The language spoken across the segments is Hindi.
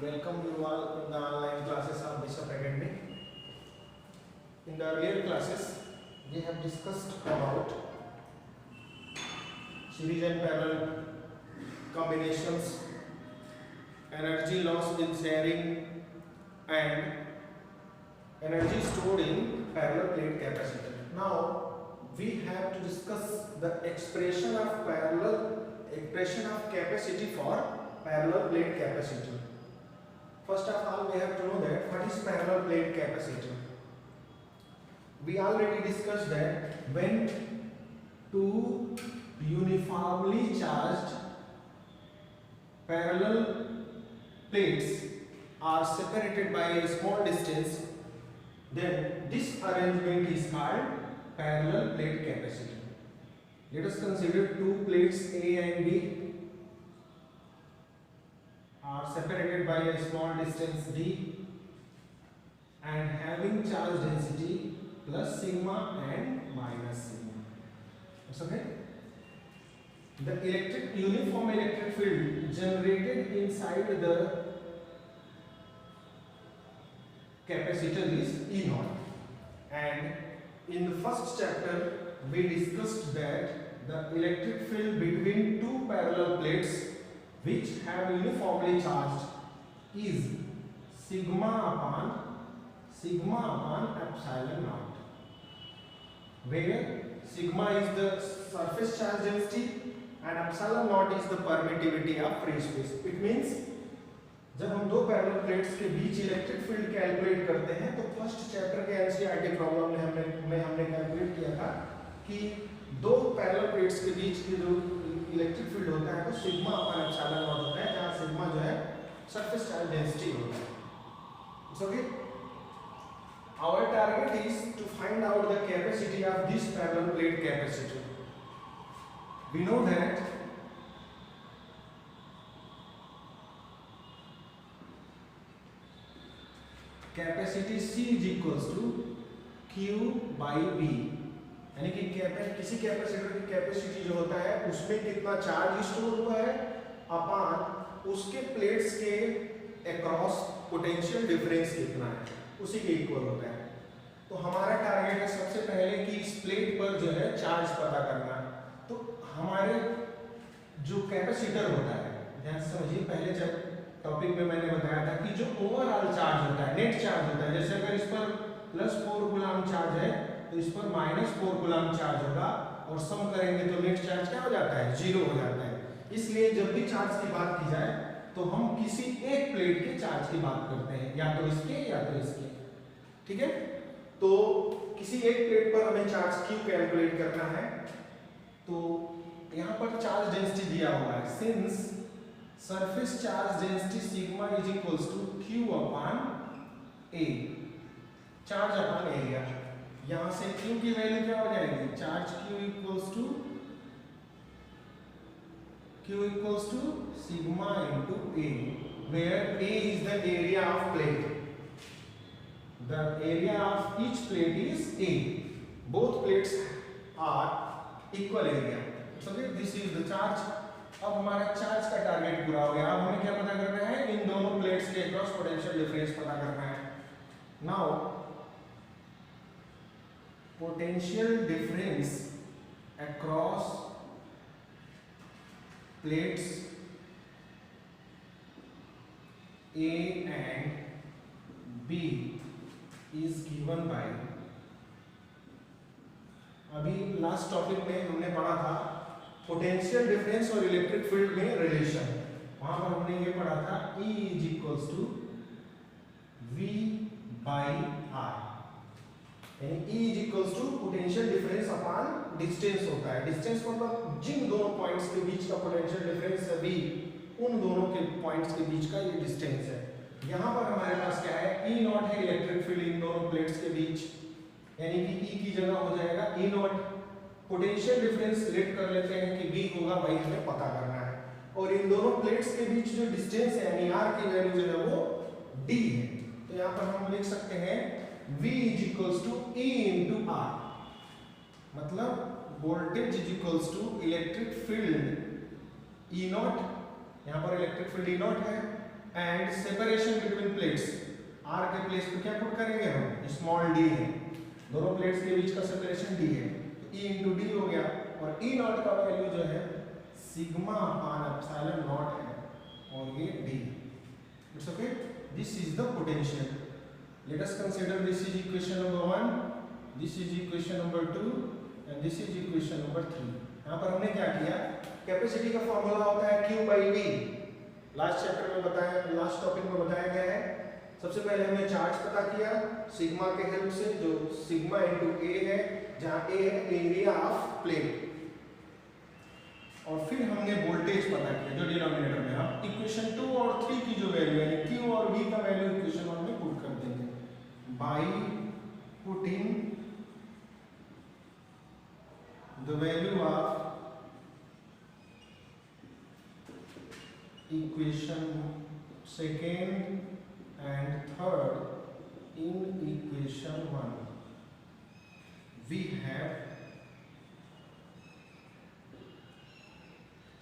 Welcome you all in the online classes of Bishop Academy. In the earlier classes, we have discussed about series and parallel combinations, energy loss in sharing, and energy stored in parallel plate capacitor. Now, we have to discuss the expression of capacity for parallel plate capacitor. First of all, we have to know that what is parallel plate capacitor. We already discussed that when two uniformly charged parallel plates are separated by a small distance, then this arrangement is called parallel plate capacitor. Let us consider two plates A and B are separated by a small distance d and having charge density plus sigma and minus sigma. That's okay. The uniform electric field generated inside the capacitor is E naught, and in the first chapter we discussed that the electric field between two parallel plates which have uniformly charged is sigma upon epsilon naught, where sigma is the surface charge density and epsilon naught is the permittivity of free space. It means जब हम दो पैरेलल प्लेट्स के बीच इलेक्ट्रिक फील्ड कैलकुलेट करते हैं तो फर्स्ट चैप्टर के एनसीईआरटी प्रॉब्लम में हमने कैलकुलेट किया था कि दो पैरेलल प्लेट्स के बीच की जो इलेक्ट्रिक फील्ड होता है वो सिग्मा अपॉन एप्सिलॉन नॉट होता है, जहां सिग्मा जो है सरफेस चार्ज डेंसिटी होता है. It's okay. Our target is to find out the capacity of this parallel plate capacitor. We know that capacity C is equals to Q by V, यानी कि किसी कैपेसिटर की कैपेसिटी जो होता है उसमें कितना चार्ज स्टोर हुआ है अपॉन उसके प्लेट्स के अक्रॉस पोटेंशियल डिफरेंस कितना है, उसी के इक्वल होता है. तो हमारा टारगेट है सबसे पहले कि इस प्लेट पर जो है चार्ज पता करना. तो हमारे जो कैपेसिटर होता है, ध्यान से समझिए, पहले जब टॉपिक में मैंने बताया था कि जो ओवरऑल चार्ज होता है, नेट चार्ज होता है, जैसे अगर इस पर +4 कूलम चार्ज है तो इस पर -4 कूलम चार्ज होगा और सम करेंगे तो नेट चार्ज क्या हो जाता है, 0 हो जाता है. इसलिए जब भी चार्ज की बात की जाए तो हम किसी एक प्लेट के चार्ज की बात करते हैं, या तो इसके या तो इसके. ठीक है. तो किसी एक प्लेट पर हमें चार्ज Q कैलकुलेट करना है. तो यहाँ पर चार्ज डेंसिटी दिया हुआ है. Since surface charge density sigma is equals to Q upon A, charge upon area. यहाँ से Q की वैल्यू क्या हो जाएगी, charge Q equals to sigma into A, where A is the area of plate. The area of each plate is A. Both plates are equal area. So this is the charge. अब हमारा चार्ज का टारगेट पूरा हो गया. अब हमें क्या पता करना है, इन दोनों प्लेट्स के अक्रॉस पोटेंशियल डिफरेंस पता करना है. Now potential difference across plates A and B is given by, अभी लास्ट टॉपिक में हमने पढ़ा था पोटेंशियल डिफरेंस और इलेक्ट्रिक फील्ड में रिलेशन. वहां पर हमने ये पढ़ा था E is equals to V by R, यानी E is equals to potential difference upon distance होता है. डिस्टेंस मतलब जिन दोनों पॉइंट्स के बीच का पोटेंशियल डिफरेंस है V, उन दोनों के पॉइंट्स के बीच का ये डिस्टेंस है. यहाँ पर हमारे पास क्या है, E नॉट है इलेक्ट्रिक फील्ड इन दोनों प्लेट्स के बीच, यानी कि E की जगह हो जाएगा E naught. Potential difference let कर लेते हैं कि V होगा, भाई हमें पता करना है. और इन दोनों प्लेट्स के बीच जो डिस्टेंस है यानी R की वैल्यू जो है वो D है. तो यहाँ पर हम लिख सकते हैं V is equals to E into R, मतलब voltage is equals to electric field E naught, यहाँ पर इलेक्ट्रिक फील्ड E नॉट है, and separation between plates, R के प्लेस पे क्या पुट करेंगे हम, स्मॉल डी है, दोनों प्लेट्स के बीच का सेपरेशन डी है, तो ई इंटू डी हो गया, और ई नॉट का वैल्यू जो है सिग्मा अपान एप्सिलॉन नॉट है, और ये D. It's okay, this is the potential. Let us consider this is equation number 1, this is equation number 2 and this is equation number 3। यहाँ पर हमने क्या किया, कैपेसिटी का फॉर्मूला होता है Q by V, last chapter में बताया, लास्ट टॉपिक में बताया गया है। सबसे पहले हमने चार्ज पता किया सिग्मा के हेल्प से, जो सिग्मा इंटू ए है, जहाँ ए है एरिया ऑफ प्लेट, और फिर हमने वोल्टेज पता किया जो डिनोमिनेटर में। हम इक्वेशन 2 और 3 की जो वैल्यू यानी Q और V का वैल्यू इक्वेशन 1 में पुट कर देंगे by putting the value of equation second and third in equation 1 we have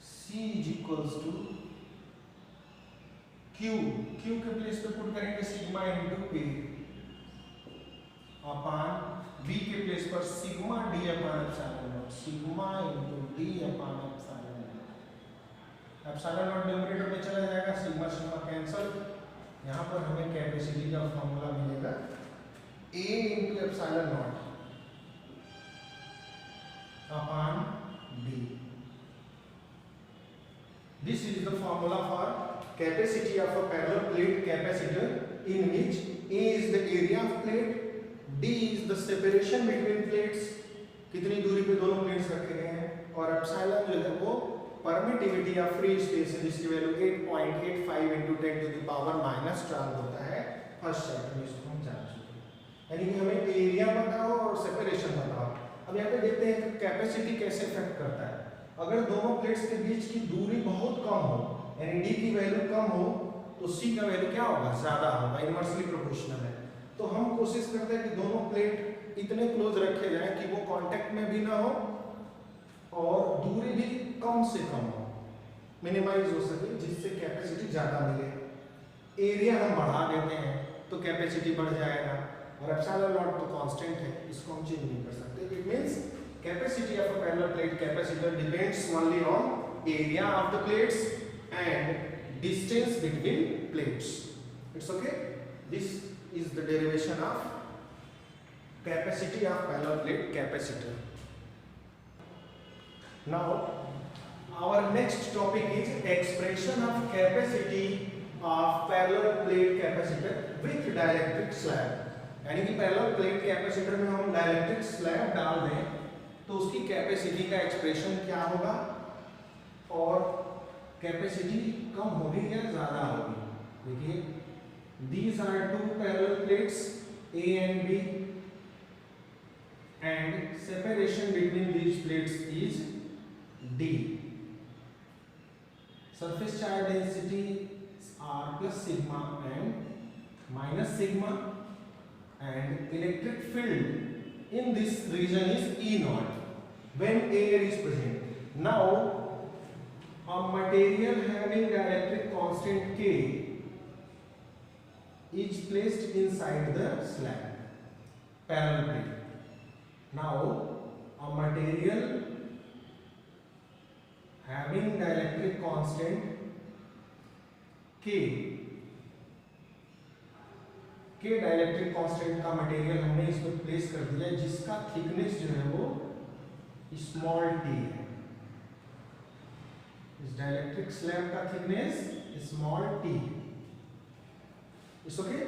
C is equals to Q के प्लेस पे पुट करेंगे सिग्मा इंटू ए अपान V के प्लेस पर sigma D upon epsilon not, sigma into D upon epsilon not. Epsilon not denominator में चला जाएगा, सिग्मा सिग्मा कैंसिल, यहाँ पर हमें कैपेसिटी का फॉर्मूला मिलेगा A into epsilon naught upon D। This is the formula for capacity of a parallel plate capacitor in which A is the area of plate, D is the separation between plates, कितनी दूरी पे दोनों प्लेट्स रखे गए हैं, और एप्सिलॉन जो है वो परमिटिविटी या फ्री स्पेस है जिसकी value 8.85 into 10 to the power -12 होता है। फर्स्ट चैप्टर में इसको हम जान चुके हैं, यानी कि हमें एरिया पता हो और सेपरेशन पता हो। अब यहाँ पे देखते हैं कि कैपेसिटी कैसे इफेक्ट करता है। अगर दोनों प्लेट्स के बीच की दूरी बहुत कम हो, यानी डी की वैल्यू कम हो, तो सी का वैल्यू क्या होगा, ज्यादा होगा, इनवर्सली प्रोपोर्शनल है। तो हम कोशिश करते हैं कि दोनों प्लेट इतने क्लोज रखे जाएं कि वो कांटेक्ट में भी ना हो और दूरी भी कम से कम हो, मिनिमाइज हो सके, जिससे कैपेसिटी ज्यादा मिले। एरिया हम बढ़ा देते हैं तो कैपेसिटी बढ़ जाएगा, और एप्सिलॉन नॉट तो कांस्टेंट है, इसको हम चेंज नहीं कर सकते। It means capacity of a parallel plate capacitor depends only on area of the plates and distance between plates. It's okay. This is the derivation of capacity of parallel plate capacitor. Now our next topic is expression of capacity of parallel plate capacitor with dielectric slab। यानी कि parallel plate capacitor में हम dielectric slab डाल दें तो उसकी कैपेसिटी का एक्सप्रेशन क्या होगा, और कैपेसिटी कम होगी या ज्यादा होगी। देखिए, these are two parallel plates A and B and separation between these plates is D. Surface charge density R plus sigma and minus sigma, and electric field in this region is E naught when air is present. Now a material having dielectric constant K is placed inside the slab parallel plate. Now a material having dielectric constant K dielectric constant का मटेरियल हमने इसमें प्लेस कर दिया, जिसका थिकनेस जो है वो स्मॉल t है। इस डाइलेक्ट्रिक स्लैब का thickness small t। It's okay.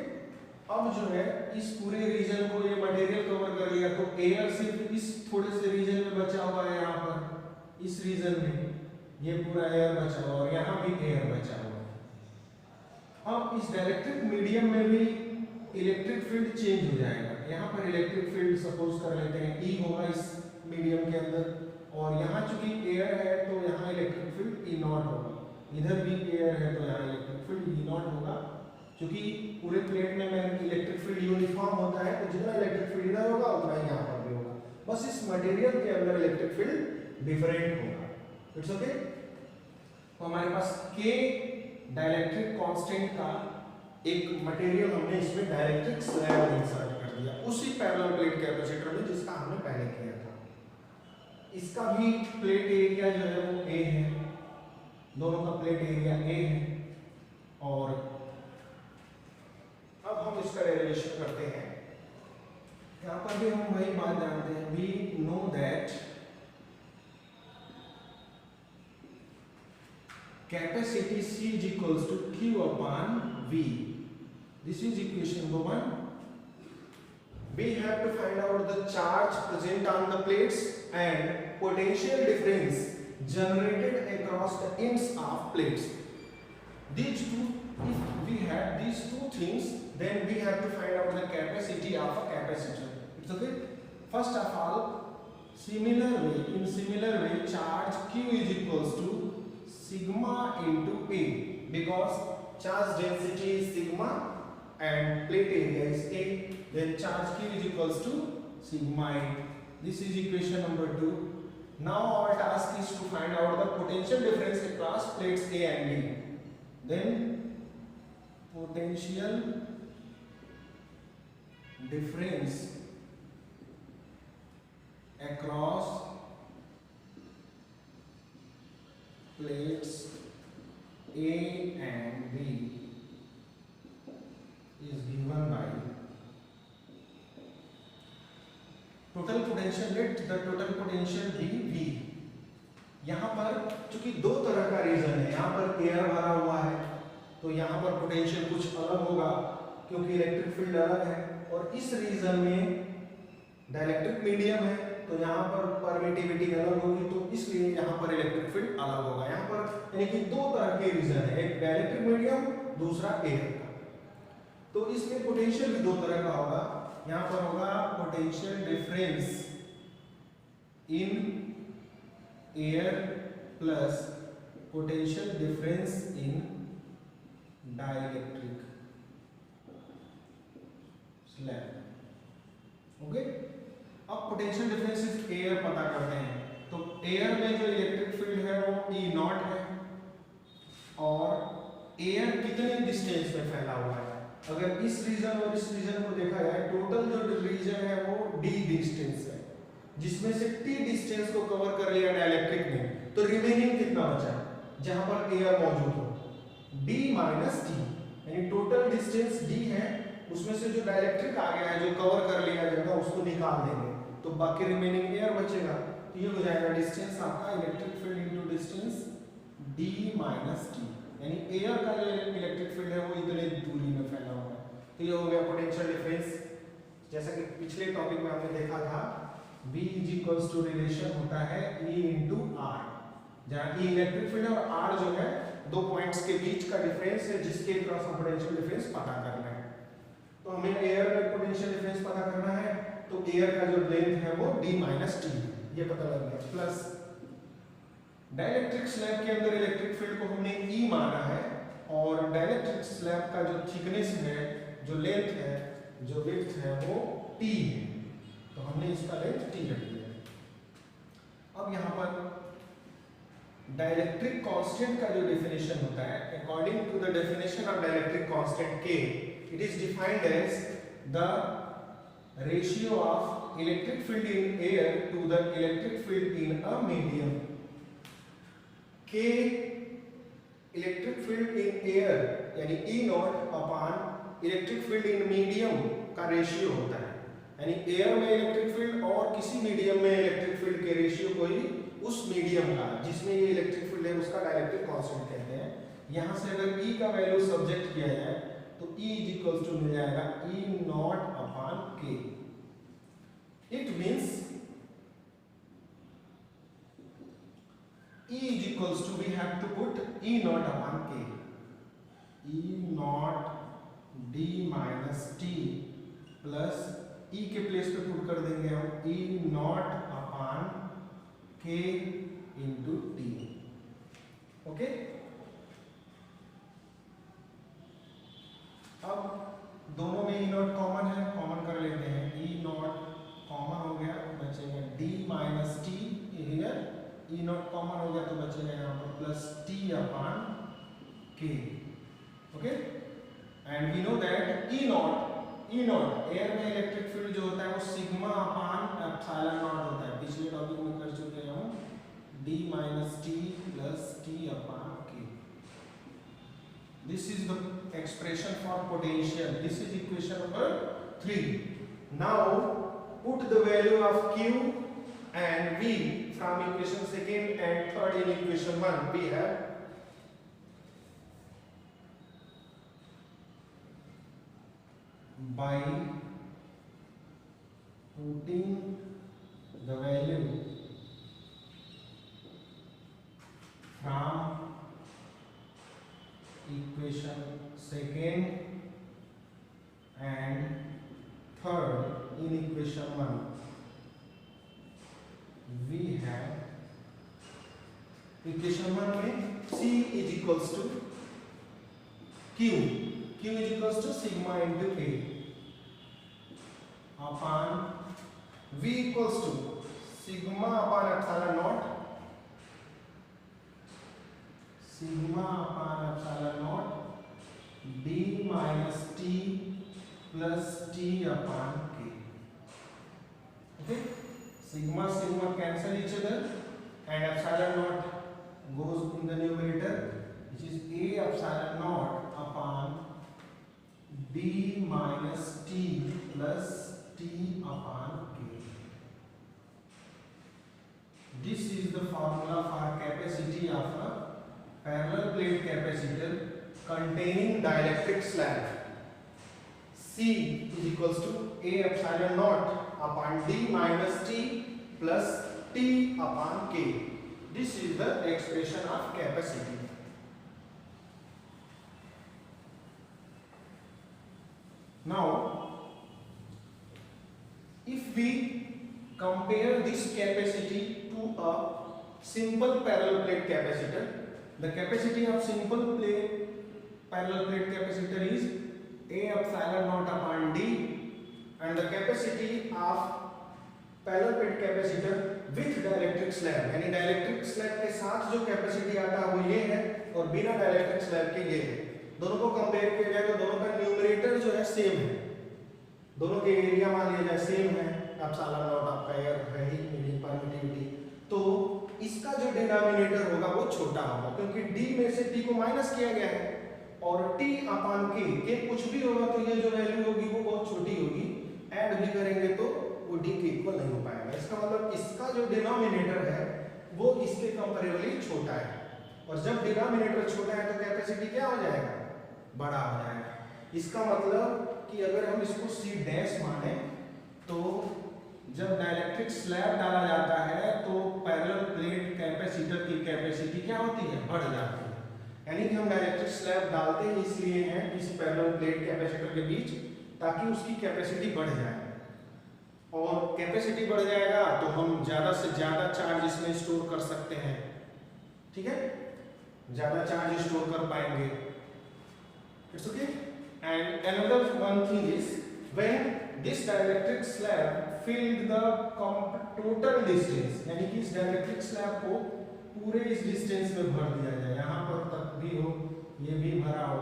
अब जो है इस पूरे रीजन को ये मटेरियल कवर कर लिया, तो एयर सिर्फ इस थोड़े से रीजन में बचा हुआ है, यहाँ पर इस रीजन में ये पूरा एयर बचा हुआ और यहाँ भी एयर बचा हुआ है। अब इस डाइलेक्ट्रिक मीडियम में भी इलेक्ट्रिक फील्ड चेंज हो जाएगा। यहाँ पर इलेक्ट्रिक फील्ड सपोज कर लेते हैं E होगा इस मीडियम के अंदर, और यहाँ चूंकि एयर है तो यहाँ इलेक्ट्रिक फील्ड E नॉट होगा, इधर भी एयर है तो यहाँ इलेक्ट्रिक फील्ड E नॉट होगा। क्योंकि पूरे प्लेट में इलेक्ट्रिक फील्ड यूनिफॉर्म होता है, तो जितना इलेक्ट्रिक फील्ड इधर होगा उतना ही यहाँ पर भी होगा, बस इस मटेरियल के अंदर इलेक्ट्रिक फील्ड डिफरेंट होगा। It's okay. तो हमारे पास K डाइलेक्ट्रिक कांस्टेंट का एक मटेरियल हमने इसमें डाइलेक्ट्रिक स्लैब इंसर्ट कर दिया उसी पैरेलल प्लेट कैपेसिटर में जिसका हमने पहले किया था। इसका भी प्लेट एरिया जो है वो ए है, दोनों का प्लेट एरिया ए है। और अब हम इसका डेरिवेशन करते हैं। यहाँ पर भी हम वही बात जानते हैं, we know that capacity C is equals to Q upon V. This is equation number 1. We have to find out the charge present on the plates and potential difference generated across the ends of plates. These two, if we have these two things, then we have to find out the capacity of a capacitor. It's okay. First of all, in similar way, charge Q is equals to sigma into A, because charge density is sigma and plate area is A, then charge Q is equals to sigma A. This is equation number 2. Now our task is to find out the potential difference across plates A and B. Then potential difference across plates A and B is given by total potential, let the total potential be V. यहाँ पर चूंकि दो तरह का रीजन है, यहाँ पर एयर भरा हुआ है तो यहाँ पर पोटेंशियल कुछ अलग होगा क्योंकि इलेक्ट्रिक फील्ड अलग है, और इस रीजन में डाइलेक्ट्रिक मीडियम है तो यहाँ पर परमिटिविटी अलग होगी, तो इसलिए यहाँ पर इलेक्ट्रिक फील्ड अलग होगा। यहाँ पर यानी कि दो तरह के रीजन है, एक डाइलेक्ट्रिक मीडियम, दूसरा एयर का, तो इसमें पोटेंशियल भी दो तरह का होगा। यहाँ पर होगा potential difference in air plus potential difference in dielectric slab. Okay, अब पोटेंशियल डिफरेंस इज एयर पता करते हैं। तो एयर में जो इलेक्ट्रिक फील्ड है वो E नॉट है, और एयर कितने डिस्टेंस में फैला हुआ है। अगर इस रीजन और इस रीजन को देखा जाए, टोटल जो रीजन है वो D डिस्टेंस है, जिसमें से T डिस्टेंस को कवर कर लिया डाइलेक्ट्रिक ने, तो रिमेनिंग कितना बचा जहां पर एयर मौजूद हो, D माइनस T, यानी टोटल डिस्टेंस D है, उसमें से जो डाइलेक्ट्रिक आ गया है जो कवर कर लिया जगह उसको निकाल देंगे तो बाकी रिमेनिंग एयर बचेगा। तो ये हो जाएगा डिस्टेंस आपका electric field into distance D minus T, यानी एयर का जो इलेक्ट्रिक फील्ड है वो इतने दूरी में फैला हुआ है। तो ये हो गया पोटेंशियल डिफरेंस। जैसा कि पिछले टॉपिक में हमने देखा था, V is equals to relation होता है E इनटू R, जहां E इलेक्ट्रिक फील्ड है और R जो है दो पॉइंट्स के बीच का डिफरेंस है जिसके क्रॉस हम पोटेंशियल डिफरेंस पता करना है। तो हमें एयर का पोटेंशियल डिफरेंस पता करना है, तो एयर का जो लेंथ है वो D माइनस T, ये पता लग गया, प्लस डाइलेक्ट्रिक स्लैब के अंदर इलेक्ट्रिक फील्ड को हमने E माना है, और डाइलेक्ट्रिक स्लैब का जो थिकनेस है, जो लेंथ है, जो विड्थ है वो T है, तो हमने इसका लेंथ T रख दिया। अब यहाँ पर डाइलेक्ट्रिक कांस्टेंट का जो डेफिनेशन होता है, according to the definition of dielectric constant K, it is defined as the ratio of electric field in air to the electric field in a medium. K electric field in air यानी E not upon electric field in medium का रेशियो होता है, यानी एयर में इलेक्ट्रिक फील्ड और किसी मीडियम में इलेक्ट्रिक फील्ड के रेशियो को ही उस मीडियम का जिसमें ये इलेक्ट्रिक फील्ड है उसका डाइलेक्ट्रिक कांस्टेंट कहते हैं। यहाँ से अगर E का वैल्यू सब्जेक्ट किया जाए तो E इज इक्वल्स टू मिल जाएगा E not upon K। It means E is equals to, we have to put E naught upon K, E naught D minus T plus E के प्लेस पे पुट कर देंगे हम E naught upon K into T। Okay, अब दोनों में E naught कॉमन है, कॉमन कर लेते हैं, E naught कॉमन हो गया, बचेगा D minus T, here E naught common हो गया तो बचेगा यहाँ पर plus T upon K। Okay, and we know that E naught air में इलेक्ट्रिक फील्ड जो होता है वो सिग्मा अपान एप्सिलॉन नॉट होता है। पिछले टॉपिक में कर चुके हैं हम, d minus T plus T upon के। This is the expression for potential. This is equation number 3। Now put the value of q and v from equation second and third in equation 1. We have by putting the value from equation second and third in equation 1, we have equation 1 में C is equals to Q is equals to sigma into A upon V equals to sigma upon epsilon naught, sigma upon epsilon naught d minus t plus t upon k. Okay, sigma cancel each other and epsilon naught goes in the numerator, which is a epsilon naught upon d minus t plus t upon k. This is the formula for capacity of a parallel plate capacitor containing dielectric slab. C is equals to a epsilon naught upon d minus t plus t upon k. This is the expression of capacity. Now, if we compare this capacity to a simple parallel plate capacitor, the capacity of simple parallel plate capacitor is a epsilon naught upon d, and the capacity of parallel plate capacitor with dielectric slab, यानी dielectric slab के साथ जो capacity आता है वो ये है और बिना dielectric slab के ये है। दोनों को कंपेयर किया जाए तो दोनों का न्यूमरेटर जो है सेम है, दोनों के एरिया मान लिया जाए सेम है, एप्सिलॉन नॉट आपका एयर है ही मीडियम परमिटिविटी, तो इसका जो डिनोमिनेटर होगा वो छोटा होगा क्योंकि d में से t को माइनस किया गया है और t अपान k कुछ भी होगा तो ये जो वैल्यू होगी वो बहुत छोटी होगी, ऐड भी करेंगे तो वो d के इक्वल नहीं हो पाएगा। इसका मतलब इसका जो डिनोमिनेटर है वो इसके कंपैरेटिवली छोटा है, और जब डिनोमिनेटर छोटा है तो कैपेसिटी क्या हो जाएगा, बड़ा हो जाएगा। इसका मतलब कि अगर हम इसको C डैश माने तो जब डाइलेक्ट्रिक स्लैब डाला जाता है तो पैरेलल प्लेट कैपेसिटर की कैपेसिटी क्या होती है, बढ़ जाती है। यानी कि हम डाइलेक्ट्रिक स्लैब डालते ही इसलिए हैं किसी पैरेलल प्लेट कैपेसिटर के बीच ताकि उसकी कैपेसिटी बढ़ जाए, और कैपेसिटी बढ़ जाएगा तो हम ज़्यादा से ज़्यादा चार्ज इसमें स्टोर कर सकते हैं। ठीक है, ज़्यादा चार्ज स्टोर कर पाएंगे। It's okay. And another one thing is when this dielectric slab filled the total distance, यानी कि इस dielectric slab को पूरे इस डिस्टेंस में भर दिया जाए, यहाँ पर तक भी हो, ये भी भरा हो,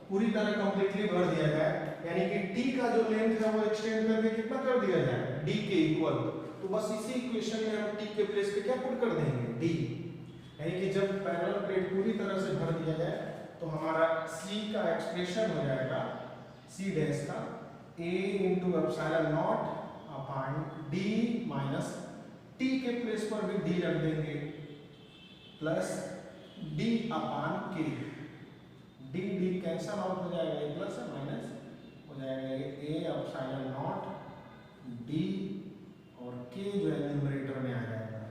पूरी तरह कंप्लीटली भर दिया जाए, यानी कि t का जो लेंथ है वो एक्सटेंड करके कितना कर दिया जाए, d के इक्वल। तो बस इसी इक्वेशन में हम t के प्लेस पे क्या पुट कर देंगे, d, यानी कि जब पैरेलल प्लेट पूरी तरह से भर दिया जाए तो हमारा C का एक्सप्रेशन हो जाएगा C डैश का a into epsilon naught upon d minus t के प्लेस पर भी d रख देंगे plus d upon k, d cancel out हो जाएगा, ये प्लस है माइनस हो जाएगा, ये a एप्सिलॉन नॉट d और k जो है न्यूमरेटर में आ जाएगा,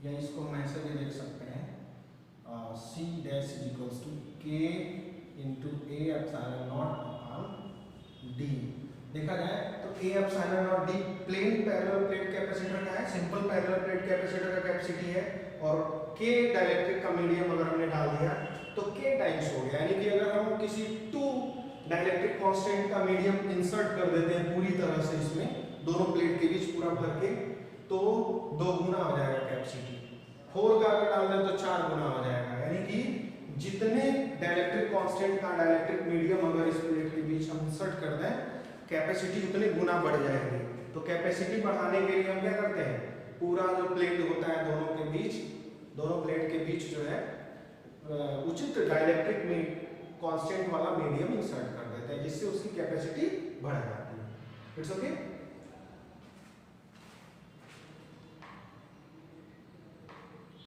या इसको हम ऐसे भी देख सकते हैं C dash is equals to k into a epsilon naught upon d। देखा जाए तो a epsilon naught d plane parallel plate capacitor का है, सिंपल पैरेलल प्लेट कैपेसिटर का कैपेसिटी है, और k डाइलेक्ट्रिक का मीडियम अगर हमने डाल दिया तो k टाइम्स हो गया, यानी कि अगर हम किसी 2 डाइलेक्ट्रिक कांस्टेंट का मीडियम इंसर्ट कर देते हैं पूरी तरह से इसमें दोनों प्लेट के बीच पूरा भर के, तो 2 गुना हो जाएगा कैपेसिटी, 4 का अगर डाल दें तो 4 गुना हो जाएगा, यानी कि जितने डाइलेक्ट्रिक कांस्टेंट का डाइलेक्ट्रिक मीडियम अगर इस प्लेट के बीच हम इंसर्ट कर दें, कैपेसिटी उतने गुना बढ़ जाएगी। तो कैपेसिटी बढ़ाने के लिए हम क्या करते हैं, पूरा जो प्लेट होता है दोनों के बीच, दोनों प्लेट के बीच जो है उचित डाइलेक्ट्रिक में कांस्टेंट वाला मीडियम इंसर्ट कर देते हैं, जिससे उसकी कैपेसिटी बढ़ जाती है। It's okay.